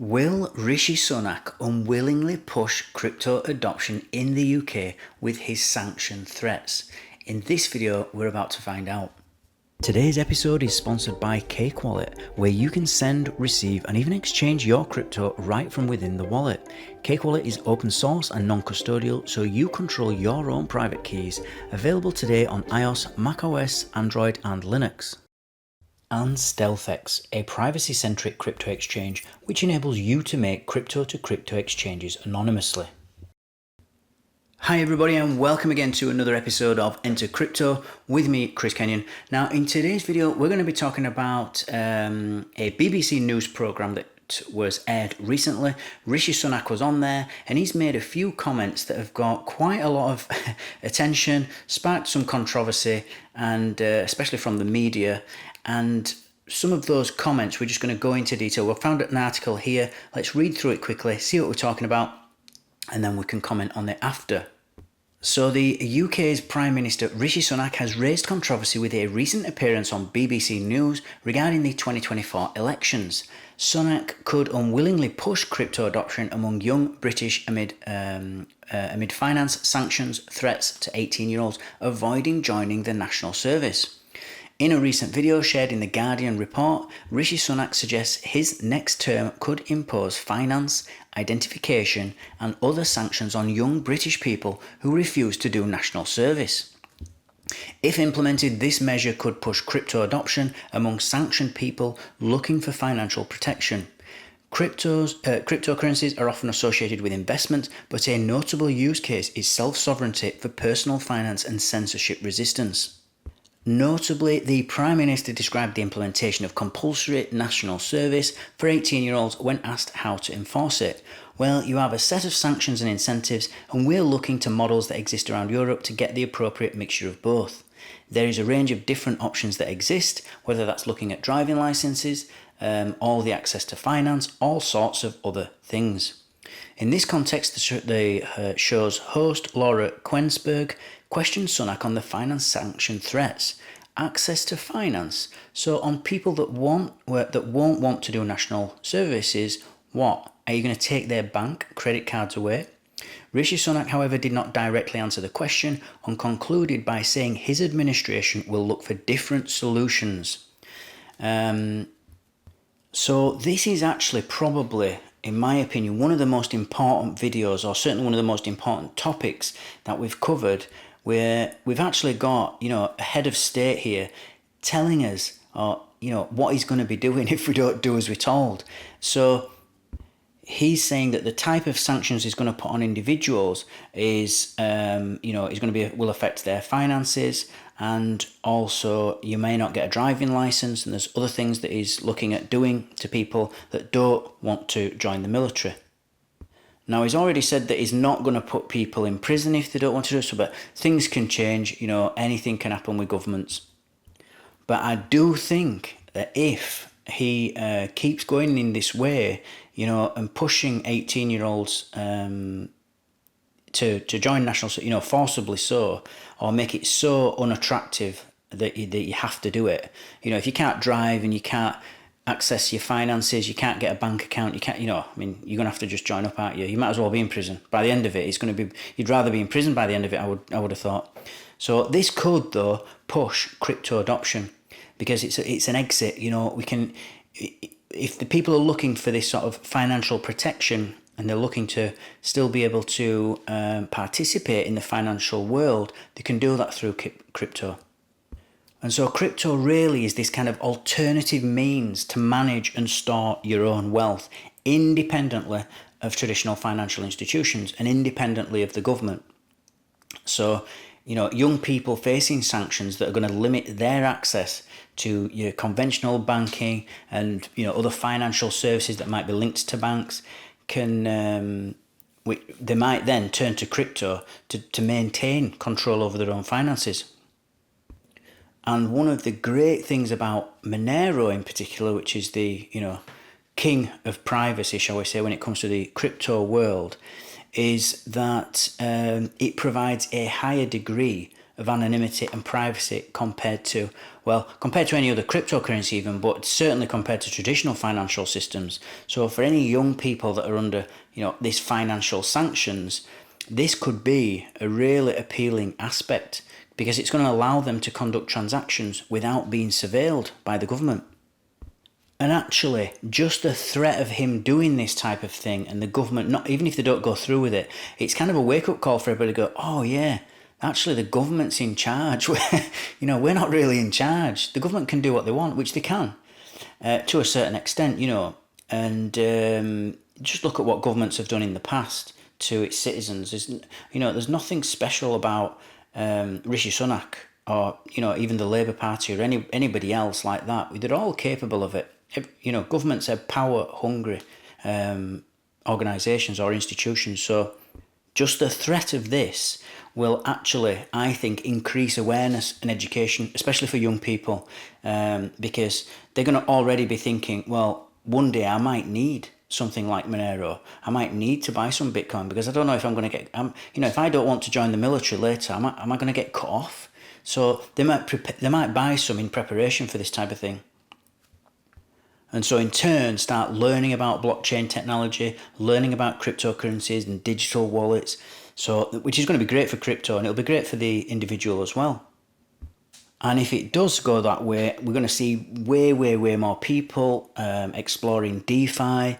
Will Rishi Sunak unwillingly push crypto adoption in the UK with his sanction threats? In this video, we're about to find out. Today's episode is sponsored by Cake Wallet, where you can send, receive, and even exchange your crypto right from within the wallet. Cake Wallet is open source and non-custodial, so you control your own private keys. Available today on iOS, macOS, Android, and Linux. And StealthEX, a privacy-centric crypto exchange which enables you to make crypto-to-crypto exchanges anonymously. Hi everybody, and welcome again to another episode of Enter Crypto with me, Chris Kenyon. Now in today's video we're going to be talking about a BBC News programme that was aired recently. Rishi Sunak was on there and he's made a few comments that have got quite a lot of attention, sparked some controversy, and especially from the media. And some of those comments we're just going to go into detail. We've found an article here. Let's read through it quickly, see what we're talking about, and then we can comment on it after. So the UK's Prime Minister Rishi Sunak has raised controversy with a recent appearance on BBC News regarding the 2024 elections. Sunak could unwillingly push crypto adoption among young British amid finance sanctions, threats to 18-year-olds avoiding joining the national service. In a recent video shared in the Guardian report, Rishi Sunak suggests his next term could impose finance, identification and other sanctions on young British people who refuse to do national service. If implemented, this measure could push crypto adoption among sanctioned people looking for financial protection. Cryptocurrencies are often associated with investment, but a notable use case is self-sovereignty for personal finance and censorship resistance. Notably, the Prime Minister described the implementation of compulsory national service for 18-year-olds when asked how to enforce it. Well, you have a set of sanctions and incentives, and we're looking to models that exist around Europe to get the appropriate mixture of both. There is a range of different options that exist, whether that's looking at driving licenses, all the access to finance, all sorts of other things. In this context, the show's host, Laura Quensberg, questioned Sunak on the finance sanction threats. Access to finance. So on people that won't want to do national services, what? Are you going to take their bank credit cards away? Rishi Sunak, however, did not directly answer the question and concluded by saying his administration will look for different solutions. So this is actually probably, in my opinion, one of the most important videos, or certainly one of the most important topics that we've covered, where we've actually got, a head of state here telling us, what he's going to be doing if we don't do as we're told. So he's saying that the type of sanctions he's going to put on individuals is, will affect their finances, and also you may not get a driving license, and there's other things that he's looking at doing to people that don't want to join the military. Now, he's already said that he's not going to put people in prison if they don't want to do so, but things can change, anything can happen with governments. But I do think that if he keeps going in this way, and pushing 18-year-olds to join national, forcibly so, or make it so unattractive that you have to do it. If you can't drive and you can't access your finances, you can't get a bank account, you can't, you're going to have to just join up, aren't you? You might as well be in prison. By the end of it, it's going to be, you'd rather be in prison by the end of it, I would have thought. So this could, though, push crypto adoption, because it's an exit. We can, if the people are looking for this sort of financial protection and they're looking to still be able to participate in the financial world, they can do that through crypto. And so crypto really is this kind of alternative means to manage and store your own wealth independently of traditional financial institutions and independently of the government. So, young people facing sanctions that are going to limit their access to your conventional banking and, other financial services that might be linked to banks they might then turn to crypto to maintain control over their own finances. And one of the great things about MONERO in particular, which is the, king of privacy, shall we say, when it comes to the crypto world, is that it provides a higher degree of anonymity and privacy compared to any other cryptocurrency even, but certainly compared to traditional financial systems. So for any young people that are under, this financial sanctions, this could be a really appealing aspect because it's going to allow them to conduct transactions without being surveilled by the government. And actually, just the threat of him doing this type of thing and the government, not even if they don't go through with it, it's kind of a wake-up call for everybody to go, oh yeah, actually the government's in charge. We're not really in charge. The government can do what they want, which they can, to a certain extent, and just look at what governments have done in the past to its citizens. There's nothing special about Rishi Sunak or, even the Labour Party or anybody else like that. They're all capable of it. Governments are power-hungry organisations or institutions. So just the threat of this will actually, I think, increase awareness and education, especially for young people, because they're going to already be thinking, well, one day I might need something like Monero. I might need to buy some Bitcoin because I don't know if I'm going to get, if I don't want to join the military later, am I going to get cut off? So they might buy some in preparation for this type of thing. And so in turn, start learning about blockchain technology, learning about cryptocurrencies and digital wallets, which is going to be great for crypto and it'll be great for the individual as well. And if it does go that way, we're going to see way more people exploring DeFi,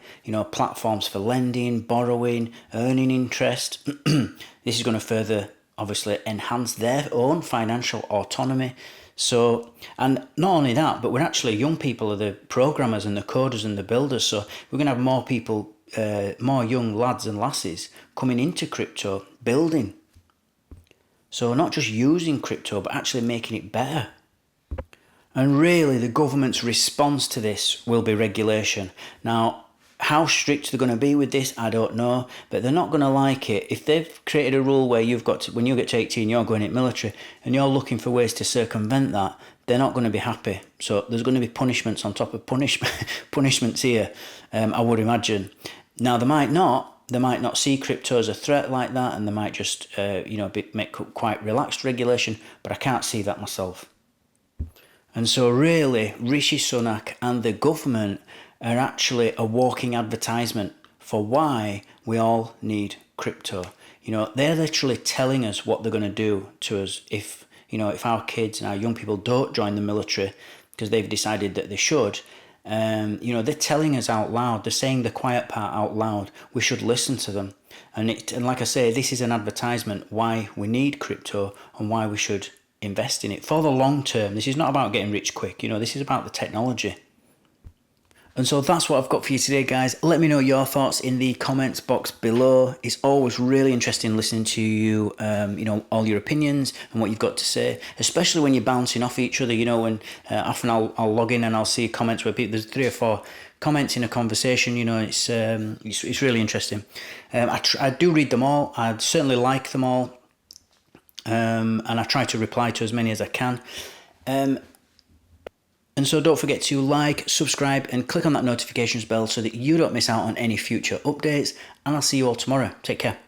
platforms for lending, borrowing, earning interest. This is going to further, obviously, enhance their own financial autonomy. So, and not only that, but we're actually, young people are the programmers and the coders and the builders. So we're going to have more people, more young lads and lasses coming into crypto, building. So not just using crypto, but actually making it better. And really, the government's response to this will be regulation. Now, how strict they're going to be with this, I don't know, but they're not going to like it. If they've created a rule where when you get to 18, you're going into military, and you're looking for ways to circumvent that, they're not going to be happy. So there's going to be punishments on top of punishments here, I would imagine. Now, they might not see crypto as a threat like that, and they might just, make quite relaxed regulation, but I can't see that myself. And so really, Rishi Sunak and the government are actually a walking advertisement for why we all need crypto. They're literally telling us what they're going to do to us if our kids and our young people don't join the military because they've decided that they should. They're telling us out loud. They're saying the quiet part out loud. We should listen to them. And like I say, this is an advertisement why we need crypto and why we should invest in it for the long term. This is not about getting rich quick. This is about the technology. And so that's what I've got for you today, guys. Let me know your thoughts in the comments box below. It's always really interesting listening to you, all your opinions and what you've got to say, especially when you're bouncing off each other. When often I'll log in and I'll see comments where there's 3 or 4 comments in a conversation. It's really interesting. I do read them all. I certainly like them all, and I try to reply to as many as I can. And so don't forget to like, subscribe and click on that notifications bell so that you don't miss out on any future updates. And I'll see you all tomorrow. Take care.